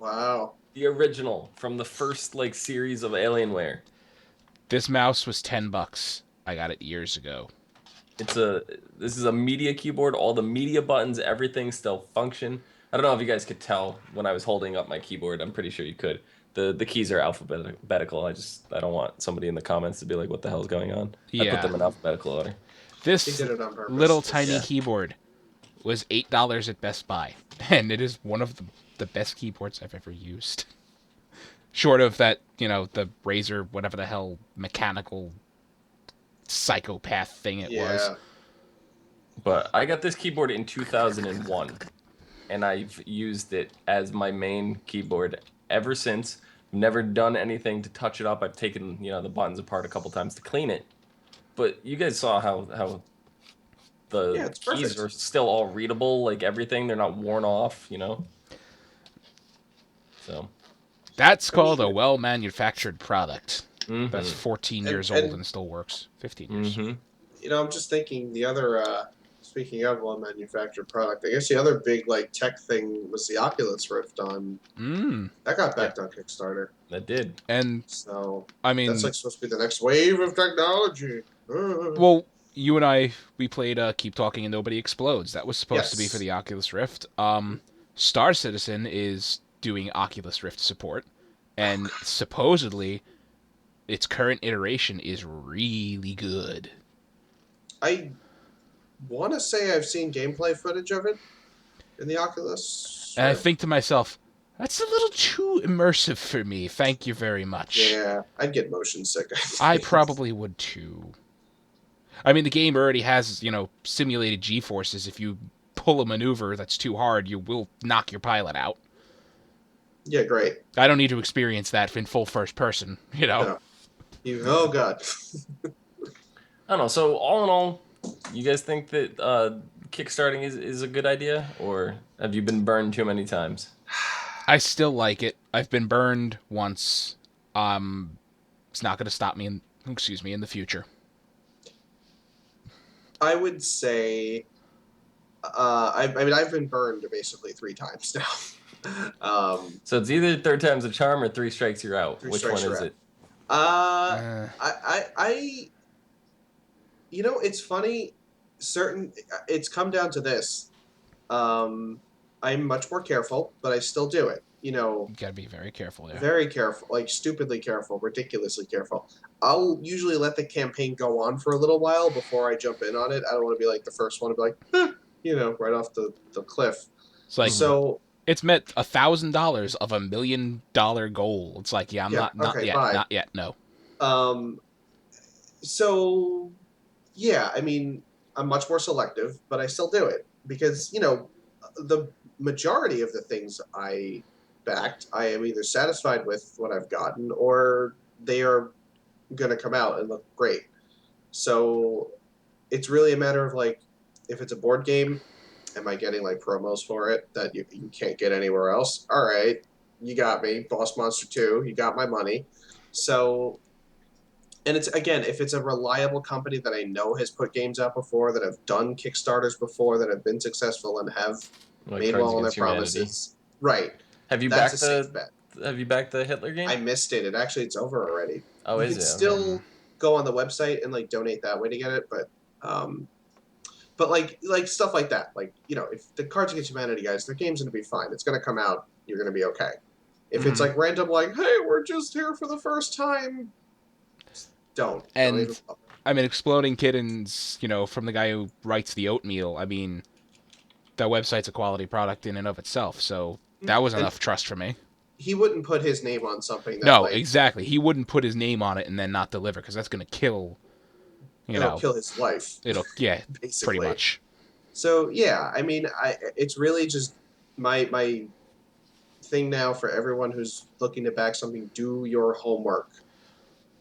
wow. The original from the first series of Alienware. This mouse was $10. I got it years ago. This is a media keyboard. All the media buttons, everything still function. I don't know if you guys could tell when I was holding up my keyboard. I'm pretty sure you could. The keys are alphabetical. I don't want somebody in the comments to be like, "What the hell's going on?" I Yeah. put them in alphabetical order. This They did it on purpose. little tiny Yeah. keyboard was $8 at Best Buy, and it is one of the best keyboards I've ever used. Short of that, the Razer, whatever the hell, mechanical psychopath thing it was. But I got this keyboard in 2001, and I've used it as my main keyboard ever since. Never done anything to touch it up. I've taken the buttons apart a couple times to clean it. But you guys saw how the Yeah, it's keys perfect. are still all readable, like everything. They're not worn off, So That's called a well-manufactured product. mhm. That's 14 years and- old and still works. 15 years. Mhm. I'm just thinking the other, speaking of one manufactured product, I guess the other big tech thing was the Oculus Rift that got backed on Kickstarter. That did. And So I mean, that's supposed to be the next wave of technology. well, you and I, we played Keep Talking and Nobody Explodes. That was supposed to be Yes. for the Oculus Rift. Star Citizen is doing Oculus Rift support, and supposedly its current iteration is really good. I want to say I've seen gameplay footage of it in the Oculus. And I Rift. think to myself, that's a little too immersive for me. Thank you very much. Yeah, I'd get motion sick. I probably would too. I mean, the game already has, simulated G-forces. If you pull a maneuver that's too hard, you will knock your pilot out. Yeah, great. I don't need to experience that in full first person, No. Oh god. I don't know. So all in all, you guys think that kickstarting is a good idea, or have you been burned too many times? I still like it. I've been burned once. It's not going to stop me in the future. I would say, I mean, I've been burned basically 3 times now. So it's either third time's a charm or 3 strikes you're out. Three Which strikes one you're is out. it? It's funny. It's come down to this. I'm much more careful, but I still do it. You gotta be very careful. Yeah. Very careful, stupidly careful, ridiculously careful. I'll usually let the campaign go on for a little while before I jump in on it. I don't want to be like the first one to be like, right off the cliff. It's like So it's met $1,000 of $1 million goal. It's like, yeah, I'm not okay, yet, bye. not yet, no. So yeah, I mean, I'm much more selective, but I still do it because the majority of the things I backed, I am either satisfied with what I've gotten or they are going to come out and look great. So it's really a matter of like, if it's a board game, am I getting like promos for it that you can't get anywhere else? All right, you got me. Boss Monster 2, you got my money. So, and it's again, if it's a reliable company that I know has put games out before, that have done Kickstarters before, that have been successful and have Like made Cards well on their Against Humanity. promises, right? Have you That's backed a safe bet. Have you backed the Hitler game? I missed it. It's over already. Oh, You is can it? still Okay. go on the website and like donate that way to get it, but like stuff like that. Like, you know, if the Cards Against Humanity guys, their game's gonna be fine. It's gonna come out. You're gonna be okay. If it's like random, like, hey, we're just here for the first time, don't And even bother. I mean, Exploding Kittens, you know, from the guy who writes the oatmeal, I mean, that website's a quality product in and of itself, so that was And enough trust for me. he wouldn't put his name on something that No, like, exactly. He wouldn't put his name on it and then not deliver, because that's going to kill, it'll kill his life. Yeah, basically. pretty much. So yeah, I mean, it's really just my thing now for everyone who's looking to back something. Do your homework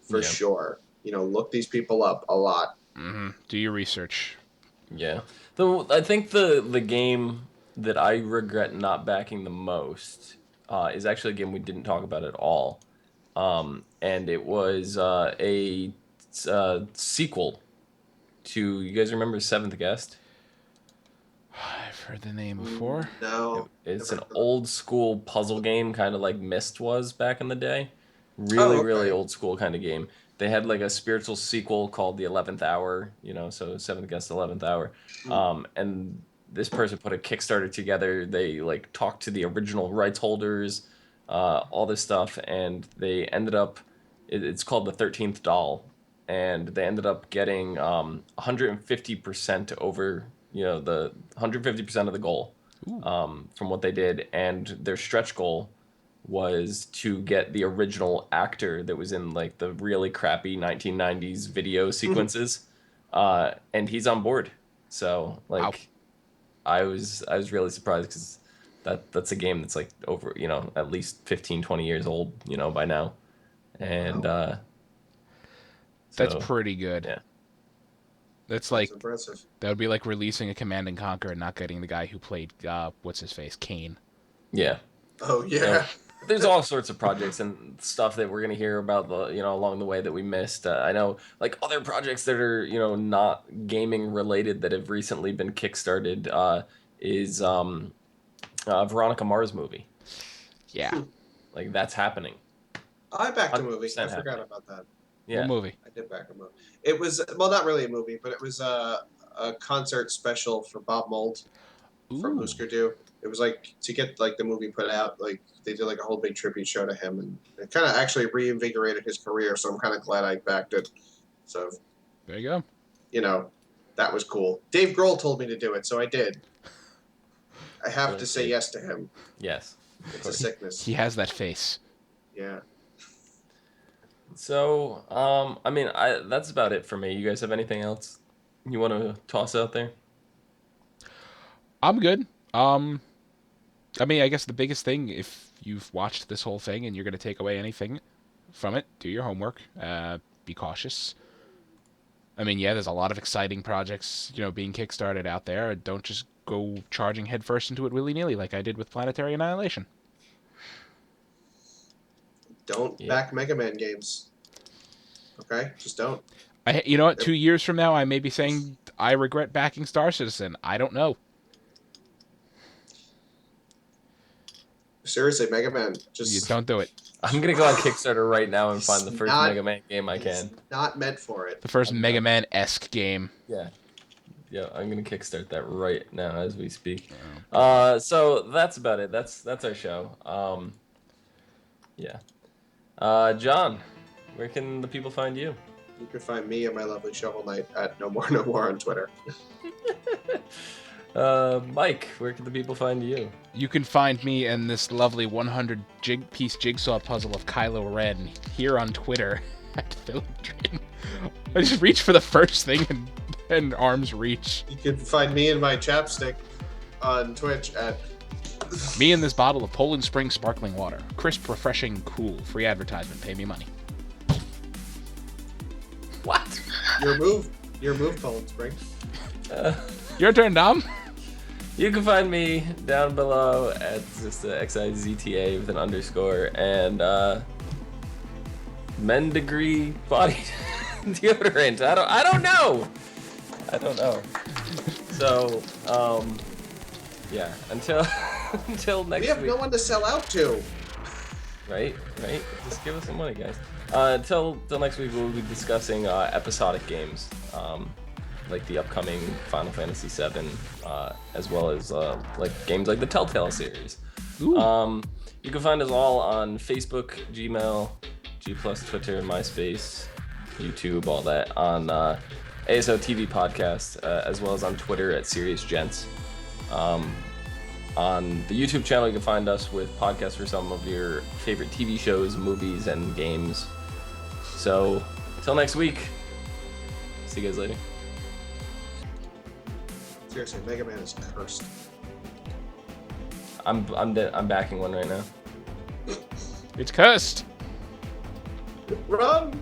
for sure. You know, look these people up a lot. Do your research. Yeah. I think the game that I regret not backing the most is actually a game we didn't talk about at all. And it was a sequel to, you guys remember Seventh Guest? I've heard the name before. No. It's an old school puzzle game, kind of like Myst was back in the day. Really old school kind of game. They had like a spiritual sequel called The 11th Hour, you know, so Seventh Guest, 11th Hour. And this person put a Kickstarter together. They like talked to the original rights holders, all this stuff, and they ended up, it's called The 13th Doll, and they ended up getting 150% over, you know, the 150% of the goal from what they did, and their stretch goal was to get the original actor that was in like the really crappy 1990s video sequences, and he's on board. So like, Wow. I was really surprised because that's a game that's like over, you know, at least 15, 20 years old, you know, by now, and That's so, pretty good. yeah. That's like, impressive. that would be like releasing a Command and Conquer and not getting the guy who played what's his face, Kane. Yeah. Oh yeah. You know, there's all sorts of projects and stuff that we're gonna hear about along the way that we missed. I know like other projects that are not gaming related that have recently been kickstarted is Veronica Mars movie. Yeah. Like that's happening. I backed a movie. 100% I forgot about that. Yeah. What movie? I did back a movie. It was, well, not really a movie, but it was a concert special for Bob Mould from Ooh. Husker Du. It was like to get like the movie put out, like they did like a whole big tribute show to him, and it kind of actually reinvigorated his career. So I'm kind of glad I backed it. So There you go. you know, that was cool. Dave Grohl told me to do it, so I did. I have to say yes to him. Yes. It's a sickness. He has that face. Yeah. So I mean that's about it for me. You guys have anything else you want to toss out there? I'm good. I mean, I guess the biggest thing, if you've watched this whole thing and you're going to take away anything from it, do your homework. Be cautious. I mean, yeah, there's a lot of exciting projects, being kickstarted out there. Don't just go charging headfirst into it willy-nilly like I did with Planetary Annihilation. Don't back Mega Man games. Okay? Just don't. You know what? 2 years from now, I may be saying I regret backing Star Citizen. I don't know. Seriously, Mega Man. Just You don't do it. I'm gonna go on Kickstarter right now and find the first not- Mega Man game I can. It's not meant for it. The first Mega Man-esque game. Yeah. Yeah, I'm gonna kickstart that right now as we speak. So that's about it. That's our show. Yeah. John, where can the people find you? You can find me and my lovely Shovel Knight at No More on Twitter. Mike, where can the people find you? You can find me in this lovely 100-piece jigsaw puzzle of Kylo Ren here on Twitter at Philipdrin. I just reach for the first thing and arms reach. You can find me and my chapstick on Twitch at Me and this bottle of Poland Spring sparkling water. Crisp, refreshing, cool. Free advertisement. Pay me money. What? Your move, Poland Spring. Your turn, Dom. You can find me down below at just XIZTA with an underscore and men degree body deodorant. I don't know. So yeah. Until next week. We have no one to sell out to. Right. Just give us some money, guys. Until next week, we'll be discussing episodic games, like the upcoming Final Fantasy VII, as well as like games like the Telltale series. Ooh. You can find us all on Facebook, Gmail, G+, Twitter, MySpace, YouTube, all that on ASOTV Podcast, as well as on Twitter at Serious Gents. On the YouTube channel, you can find us with podcasts for some of your favorite TV shows, movies, and games. So, till next week. See you guys later. Seriously, Mega Man is cursed. I'm backing one right now. It's cursed. Run!